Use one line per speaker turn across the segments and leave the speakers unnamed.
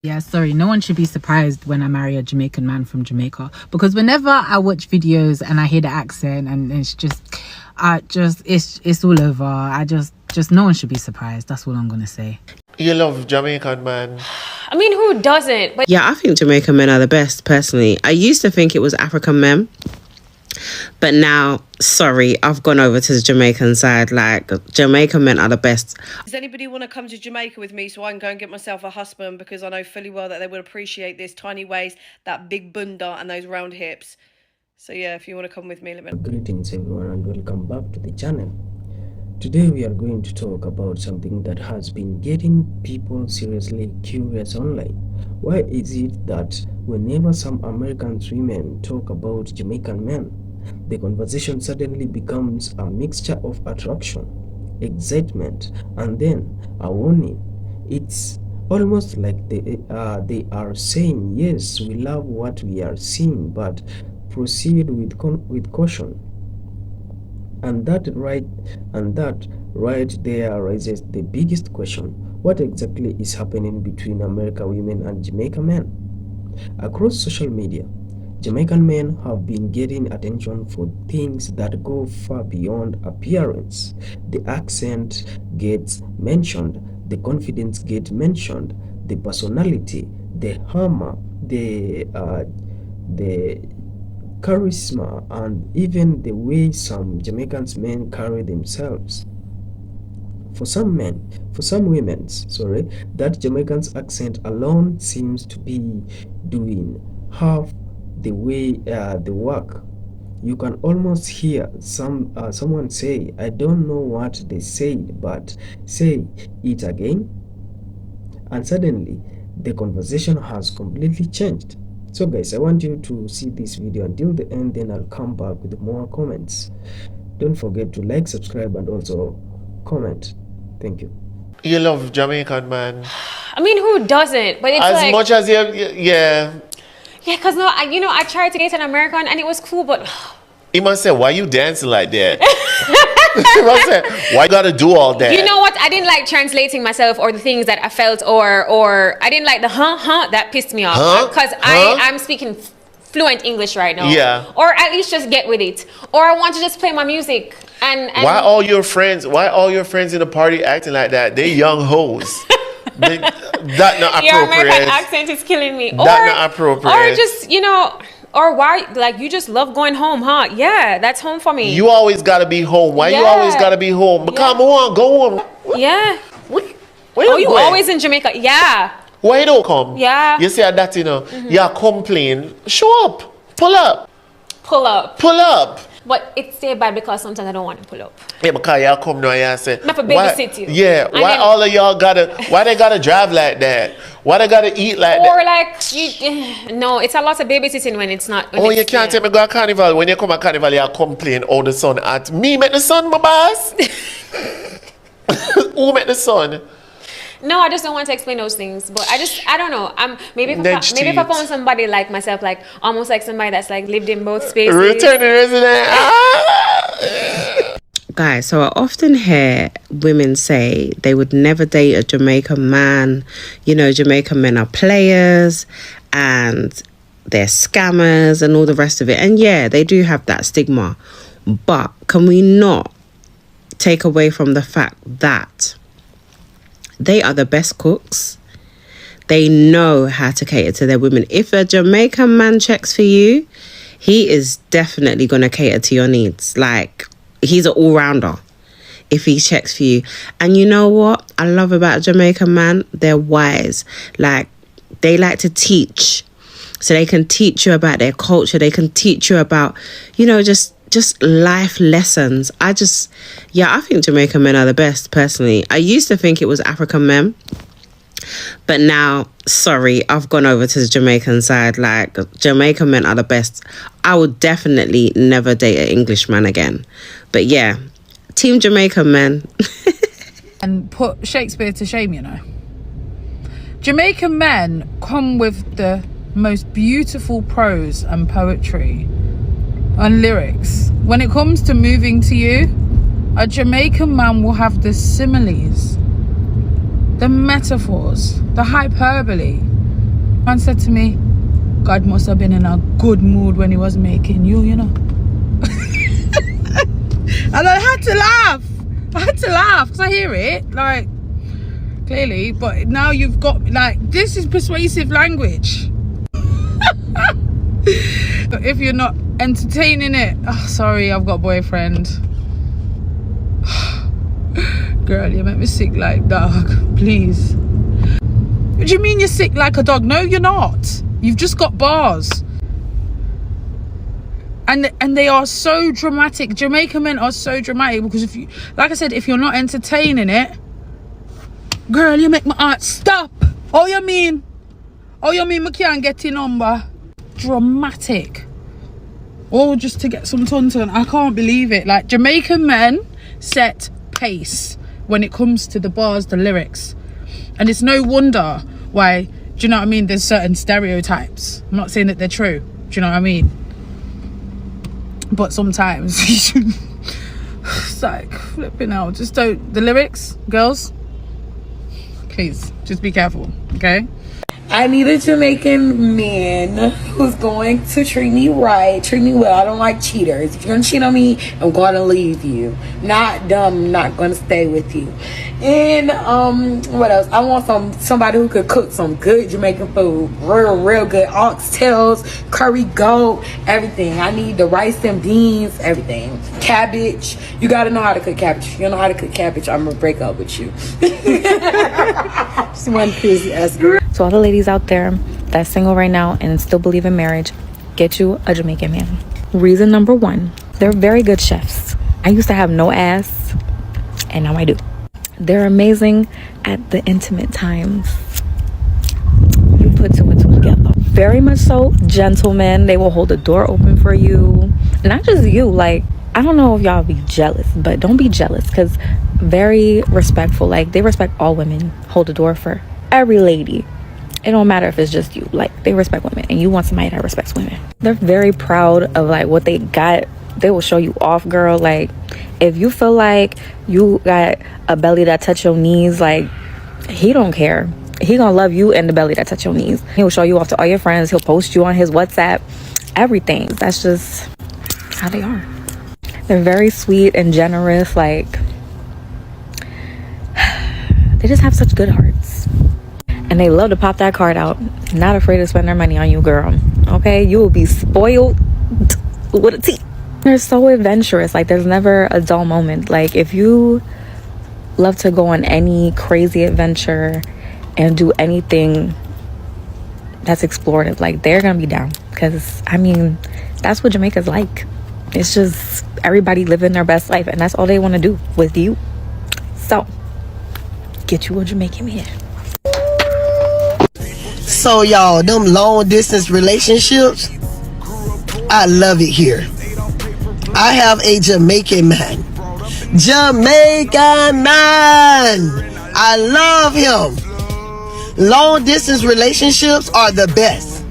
Yeah, sorry, no one should be surprised when I marry a Jamaican man from Jamaica, because whenever I watch videos and I hear the accent and it's it's all over. No one should be surprised. That's all I'm gonna say.
You love Jamaican man.
I mean, who doesn't? But
yeah, I think Jamaican men are the best, personally. I used to think it was African men, but now, sorry, I've gone over to the Jamaican side. Like, Jamaican men are the best.
Does anybody want to come to Jamaica with me so I can go and get myself a husband? Because I know fully well that they would appreciate this tiny waist, that big bunda and those round hips. So yeah, if you want to come with me, let me know.
Greetings everyone and welcome back to the channel. Today we are going to talk about something that has been getting people seriously curious online. Why is it that whenever some American women talk about Jamaican men, the conversation suddenly becomes a mixture of attraction, excitement, and then a warning? It's almost like they are saying, yes, we love what we are seeing, but proceed with caution. And that right there raises the biggest question: what exactly is happening between American women and Jamaican men? Across social media, Jamaican men have been getting attention for things that go far beyond appearance. The accent gets mentioned, the confidence gets mentioned, the personality, the humor, the charisma, and even the way some Jamaican men carry themselves. For some women, that Jamaican's accent alone seems to be doing half the way the work. You can almost hear someone say, I don't know what they said, but say it again. And suddenly, the conversation has completely changed. So guys, I want you to see this video until the end, then I'll come back with more comments. Don't forget to like, subscribe, and also comment. Thank you.
You love Jamaican man.
I mean, who doesn't? But it's
as
like,
much as yeah.
Yeah, because no, I tried to date an American and it was cool, but
He must say, why you dancing like that? He must say, why you gotta do all that?
you know what? I didn't like translating myself or the things that I felt, or I didn't like the that pissed me off, because I'm speaking fluent English right now.
Yeah.
Or at least just get with it. Or I want to just play my music. And
why all your friends in the party acting like that? They young hoes. That not
your
appropriate.
American accent is killing me.
That not appropriate.
Or just, or why, like, you just love going home, huh? Yeah, that's home for me.
You always gotta be home. Why you always gotta be home? Come on, go home.
Yeah.
Where
you always in Jamaica? Yeah.
Why you don't come?
Yeah.
You say that, you complain. Show up. Pull up.
Pull up.
Pull up.
But it's still bad because sometimes I don't want to pull up.
Yeah, because y'all come now and say,
not for babysit you.
Yeah, and why all of y'all why they gotta drive like that? Why they gotta eat like that?
Or like, no, it's a lot of babysitting when it's not. When
you can't take me go to carnival. When you come to carnival, you complain, oh, the sun at me, make the sun, my boss. Who make the sun?
No, I just don't want to explain those things. But I don't know. Maybe if I found somebody like myself, like almost like somebody that's like lived in both spaces.
Returning resident.
Guys, so I often hear women say they would never date a Jamaican man. Jamaican men are players and they're scammers and all the rest of it. And yeah, they do have that stigma. But can we not take away from the fact that they are the best cooks? They know how to cater to their women. If a Jamaican man checks for you, he is definitely going to cater to your needs. Like, he's an all-rounder if he checks for you. And you know what I love about a Jamaican man? They're wise. Like, they like to teach. So they can teach you about their culture. They can teach you about, just life lessons. I think Jamaican men are the best, personally. I used to think it was African men, but now, sorry, I've gone over to the Jamaican side. Like, Jamaican men are the best. I would definitely never date an Englishman again. But yeah, Team Jamaican men.
And put Shakespeare to shame, Jamaican men come with the most beautiful prose and poetry and lyrics. When it comes to moving to you, a Jamaican man will have the similes, the metaphors, the hyperbole, Man said to me, God must have been in a good mood when he was making you, you know. And I had to laugh. Because I hear it, like, clearly. But now you've got, like, this is persuasive language. But if you're not entertaining it, oh, sorry, I've got a boyfriend. Girl, you make me sick like dog. Please. What do you mean you're sick like a dog? No, you're not. You've just got bars. And they are so dramatic. Jamaican men are so dramatic because if you, like I said, if you're not entertaining it, girl, you make my heart stop. Oh, you mean I can't get your number? Dramatic. Oh, just to get some ton. I can't believe it. Like, Jamaican men set pace when it comes to the bars, the lyrics. And it's no wonder why, do you know what I mean, there's certain stereotypes. I'm not saying that they're true. Do you know what I mean? But sometimes it's like flipping out. Just don't, the lyrics, girls, please just be careful, okay?
I need a Jamaican man who's going to treat me right, treat me well. I don't like cheaters. If you're gonna cheat on me, I'm gonna leave you. Not dumb, I'm not gonna stay with you. And what else? I want somebody who could cook some good Jamaican food. Real good oxtails, curry goat, everything. I need the rice and beans, everything. Cabbage. You gotta know how to cook cabbage. If you don't know how to cook cabbage, I'm gonna break up with you. Just one crazy ass girl.
So all the ladies out there that's single right now and still believe in marriage, get you a Jamaican man. Reason number 1, they're very good chefs. I used to have no ass, and now I do. They're amazing at the intimate times. You put 2 and 2 together. Very much so, gentlemen. They will hold the door open for you. Not just you, like, I don't know if y'all be jealous, but don't be jealous, because very respectful. Like, they respect all women. Hold the door for every lady. It don't matter if it's just you. Like, they respect women, and you want somebody that respects women. They're very proud of like what they got. They will show you off, girl. Like, if you feel like you got a belly that touch your knees, like, he don't care. He gonna love you and the belly that touch your knees. He'll show you off to all your friends. He'll post you on his WhatsApp. Everything. That's just how they are. They're very sweet and generous. Like, they just have such good hearts. And they love to pop that card out. Not afraid to spend their money on you, girl. Okay? You will be spoiled with a T. They're so adventurous. Like, there's never a dull moment. Like, if you love to go on any crazy adventure and do anything that's explorative, like, they're gonna be down. Because, I mean, that's what Jamaica's like. It's just everybody living their best life. And that's all they want to do with you. So, get you a Jamaican man.
So y'all, them long distance relationships, I love it here. I have a Jamaican man. Jamaican man! I love him. Long distance relationships are the best.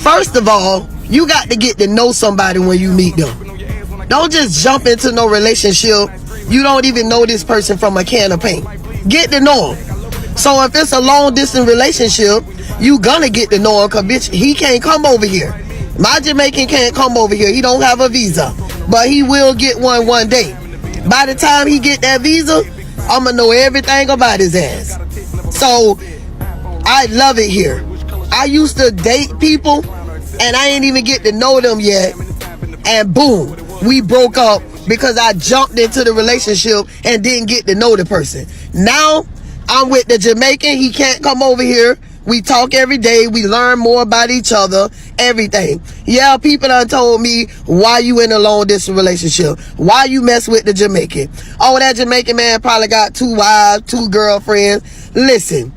First of all, you got to get to know somebody when you meet them. Don't just jump into no relationship. You don't even know this person from a can of paint. Get to know him. So if it's a long distance relationship, you gonna get to know him, cause bitch, he can't come over here. My Jamaican can't come over here. He don't have a visa, but he will get one day. By the time he get that visa, I'ma know everything about his ass. So I love it here. I used to date people and I ain't even get to know them yet, and boom, we broke up because I jumped into the relationship and didn't get to know the person. Now I'm with the Jamaican. He can't come over here. We talk every day. We learn more about each other. Everything. Yeah, people done told me, why you in a long distance relationship? Why you mess with the Jamaican? Oh, that Jamaican man probably got 2 wives, 2 girlfriends. Listen,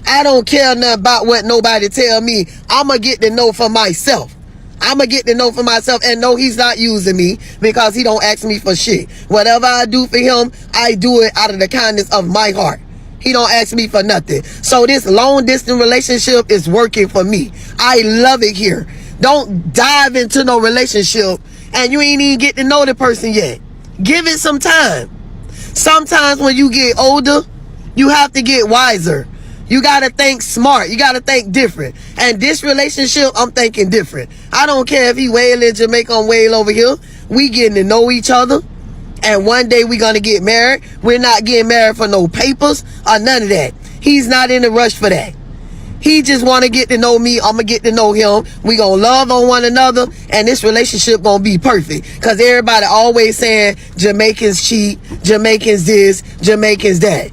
I don't care nothing about what nobody tell me. I'ma get to know for myself. I'ma get to know for myself and know he's not using me because he don't ask me for shit. Whatever I do for him, I do it out of the kindness of my heart. He don't ask me for nothing. So this long distance relationship is working for me. I love it here. Don't dive into no relationship and you ain't even get to know the person yet. Give it some time. Sometimes when you get older, you have to get wiser. You gotta think smart. You gotta think different. And this relationship, I'm thinking different. I don't care if he wail in Jamaica, I'm wail over here. We getting to know each other. And one day we gonna get married. We're not getting married for no papers or none of that. He's not in a rush for that. He just want to get to know me. I'm going to get to know him. We going to love on one another. And this relationship going to be perfect. Because everybody always saying Jamaicans cheat, Jamaicans this, Jamaicans that.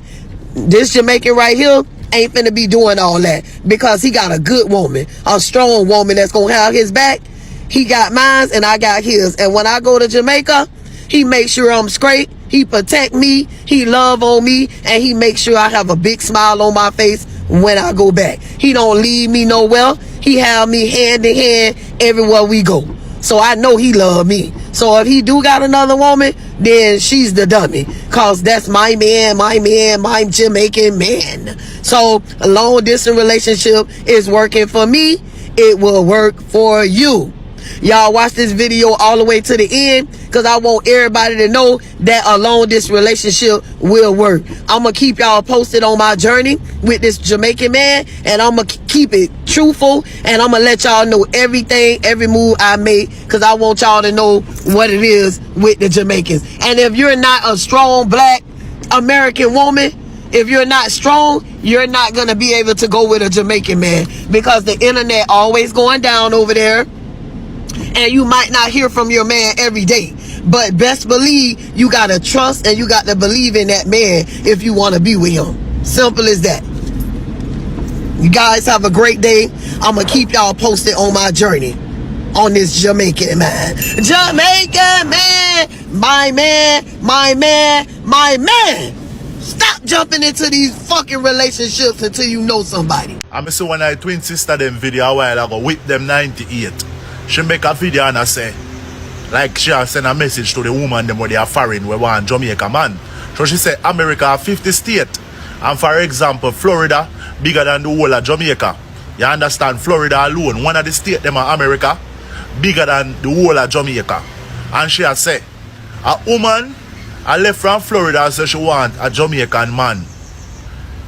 This Jamaican right here ain't finna be doing all that. Because he got a good woman, a strong woman that's going to have his back. He got mine and I got his. And when I go to Jamaica, he makes sure I'm straight. He protect me. He love on me. And he makes sure I have a big smile on my face when I go back. He don't leave me nowhere. He have me hand in hand everywhere we go. So I know he love me. So if he do got another woman, then she's the dummy. Cause that's my man, my Jamaican man. So a long distance relationship is working for me. It will work for you. Y'all watch this video all the way to the end because I want everybody to know that a long distance relationship will work. I'm going to keep y'all posted on my journey with this Jamaican man, and I'm going to keep it truthful, and I'm going to let y'all know everything, every move I make, because I want y'all to know what it is with the Jamaicans. And if you're not a strong black American woman, if you're not strong, you're not going to be able to go with a Jamaican man because the internet always going down over there. And you might not hear from your man every day. But best believe you got to trust and you got to believe in that man if you want to be with him. Simple as that. You guys have a great day. I'm going to keep y'all posted on my journey on this Jamaican man. Jamaican man, my man, my man, my man. Stop jumping into these fucking relationships until you know somebody.
I see when I twin sister them video a while ago, whip them 98. She make a video and I say, like she send a message to the woman them where they are foreign, we want Jamaica man. So she say America 50 states. And for example, Florida bigger than the whole of Jamaica. You understand? Florida alone, one of the states them are America, bigger than the whole of Jamaica. And she say, a woman I left from Florida so she want a Jamaican man.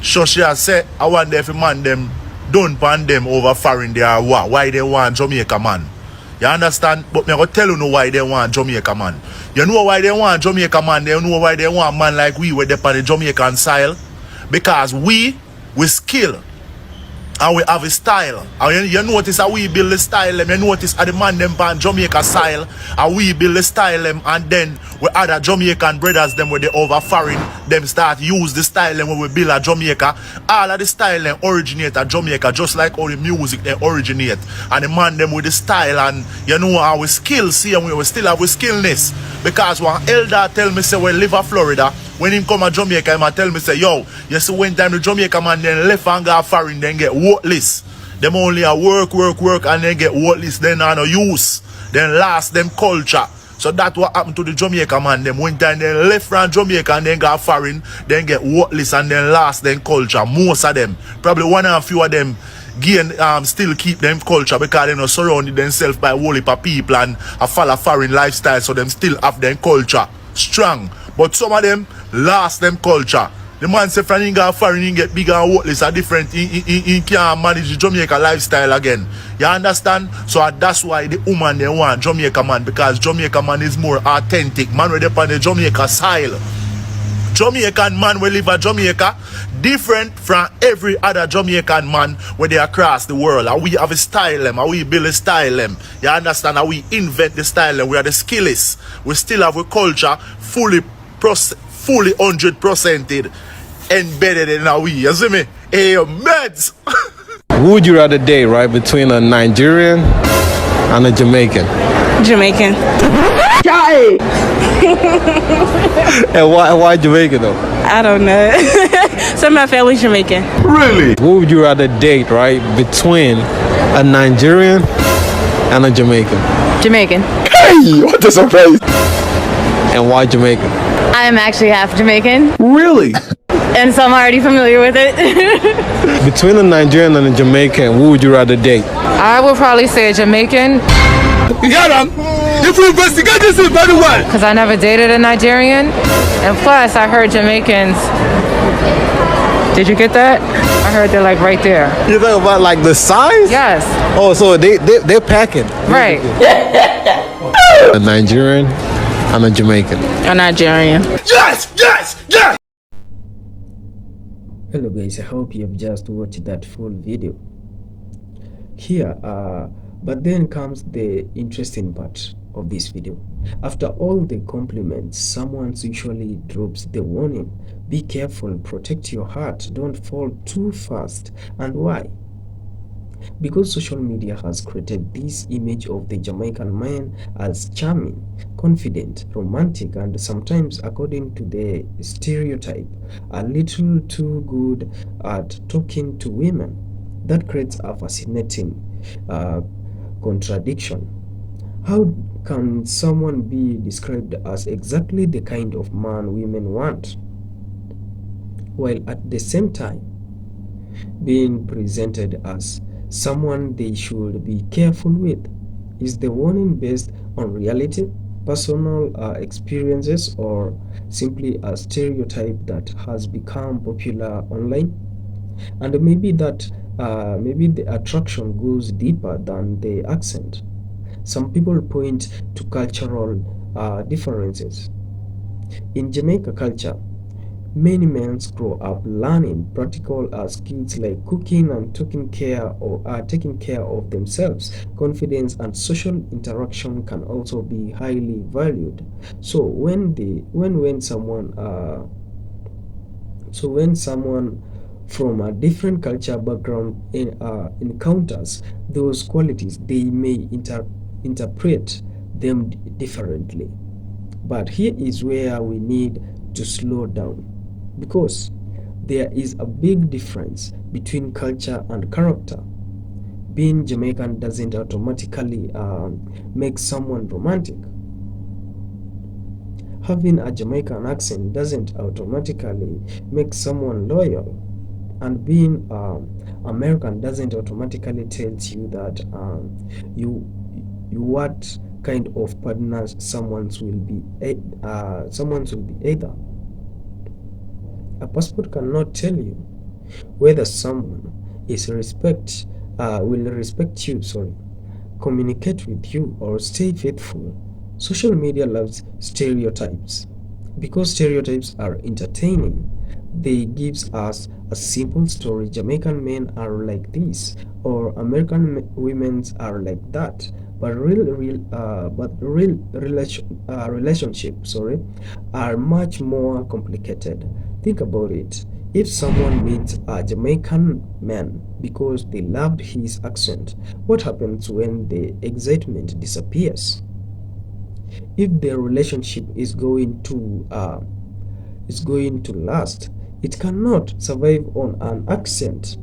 So she say, I wonder if a man them don't pan them over foreign they are what? Why they want Jamaica man? You understand? But me go tell you why they want Jamaica man. You know why they want Jamaica man? They know why they want man like we were on the Jamaican style. Because we skill. And we have a style. And you notice how we build the style them. You notice how the man them pan Jamaica style. And we build the style them. And then we other Jamaican brothers them where they over foreign. Them start use the style them when we build a Jamaica. All of the style them originate at Jamaica. Just like all the music they originate. And the man them with the style. And you know how we skill. See and we still have we skillness. Because one elder tell me say we live in Florida. When him come to Jamaica, he tell me, say, yo, you see when time the Jamaica man then left and go foreign, then get worthless. Them only a work, and then get worthless, then no use. Then last them culture. So that's what happened to the Jamaica man. Them when time they left from Jamaica and then go foreign, then get worthless and then last them culture. Most of them, probably one and a few of them, gain still keep them culture because they not surrounded themselves by a whole heap of people and a follow foreign lifestyle, so them still have them culture strong. But some of them lost them culture. The man say from go foreign, he get bigger and worthless are different. He can't manage the Jamaica lifestyle again. You understand? So that's why the woman they want Jamaica man, because Jamaica man is more authentic. Man with up on the Jamaica style. Jamaican man will live in Jamaica different from every other Jamaican man where they across the world. And we have a style them, and we build a style them. You understand? And we invent the style them. We are the skillists. We still have a culture fully 100% embedded in our we. You see me? Hey, meds.
Who would you rather date, right, between a Nigerian and a Jamaican?
Jamaican.
And why Jamaican though?
I don't know. Some of my family's Jamaican.
Really? Who would you rather date, right, between a Nigerian and a Jamaican?
Jamaican.
Hey, what a surprise! And why Jamaican?
I'm actually half Jamaican.
Really?
And so I'm already familiar with it.
Between a Nigerian and a Jamaican, who would you rather date?
I would probably say a Jamaican.
If we investigate this very well.
Because I never dated a Nigerian. And plus, I heard Jamaicans Did you get that? I heard they're like right there.
You talking about like the size?
Yes.
Oh, so they're packing.
Right.
A Nigerian and a Jamaican.
A Nigerian.
Yes, yes, yes.
Hello guys, I hope you have just watched that full video. Here, but then comes the interesting part of this video. After all the compliments, someone usually drops the warning. Be careful, protect your heart, don't fall too fast. And why? Because social media has created this image of the Jamaican man as charming, confident, romantic, and sometimes, according to the stereotype, a little too good at talking to women. That creates a fascinating contradiction. How can someone be described as exactly the kind of man women want, while at the same time being presented as someone they should be careful with? Is the warning based on reality, personal experiences, or simply a stereotype that has become popular online? And maybe the attraction goes deeper than the accent. Some people point to cultural differences. In Jamaica culture, many men grow up learning practical skills like cooking and taking care of themselves. Confidence and social interaction can also be highly valued. So when someone from a different culture background encounters those qualities, they may interpret them differently. But here is where we need to slow down, because there is a big difference between culture and character. Being Jamaican doesn't automatically make someone romantic. Having a Jamaican accent doesn't automatically make someone loyal. And being American doesn't automatically tell you that you what kind of partners someone's will be either. A passport cannot tell you whether someone will respect you, communicate with you, or stay faithful. Social media loves stereotypes. Because stereotypes are entertaining, they gives us a simple story. Jamaican men are like this, or American women are like that. But relationships, are much more complicated. Think about it. If someone meets a Jamaican man because they loved his accent, what happens when the excitement disappears? If the relationship is going to last, it cannot survive on an accent.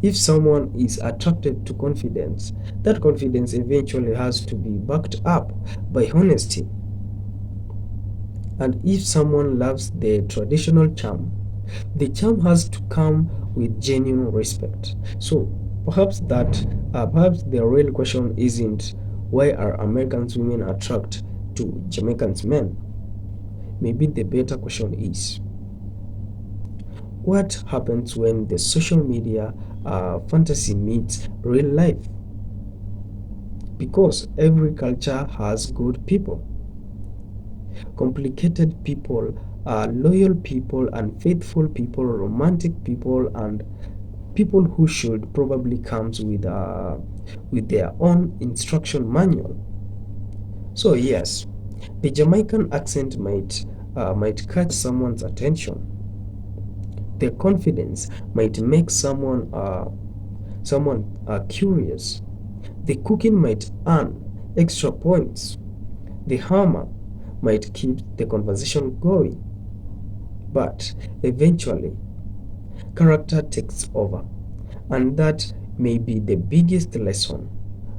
If someone is attracted to confidence, that confidence eventually has to be backed up by honesty. And if someone loves the traditional charm, the charm has to come with genuine respect. So perhaps the real question isn't why are American women attracted to Jamaican men. Maybe the better question is, what happens when the social media fantasy meets real life? Because every culture has good people, complicated people, loyal people, unfaithful people, romantic people, and people who should probably comes with their own instruction manual. So yes, the Jamaican accent might catch someone's attention. Their confidence might make someone curious. The cooking might earn extra points. The hammer might keep the conversation going. But eventually, character takes over, and that may be the biggest lesson.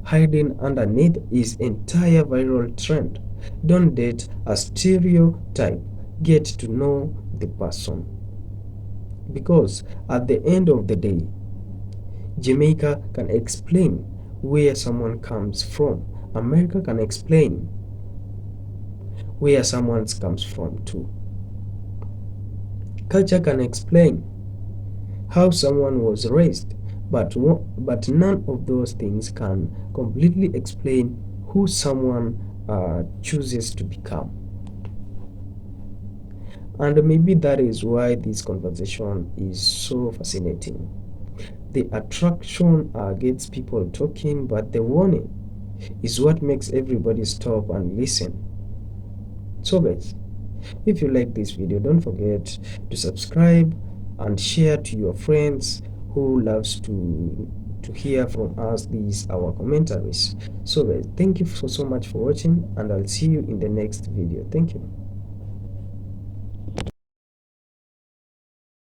Hiding underneath is entire viral trend. Don't date a stereotype. Get to know the person. Because at the end of the day, Jamaica can explain where someone comes from. America can explain where someone comes from too. Culture can explain how someone was raised, but none of those things can completely explain who someone chooses to become. And maybe that is why this conversation is so fascinating. The attraction gets people talking, but the warning is what makes everybody stop and listen. So guys, if you like this video, don't forget to subscribe and share to your friends who loves to hear from us these our commentaries. So guys, thank you so much for watching, and I'll see you in the next video. Thank you.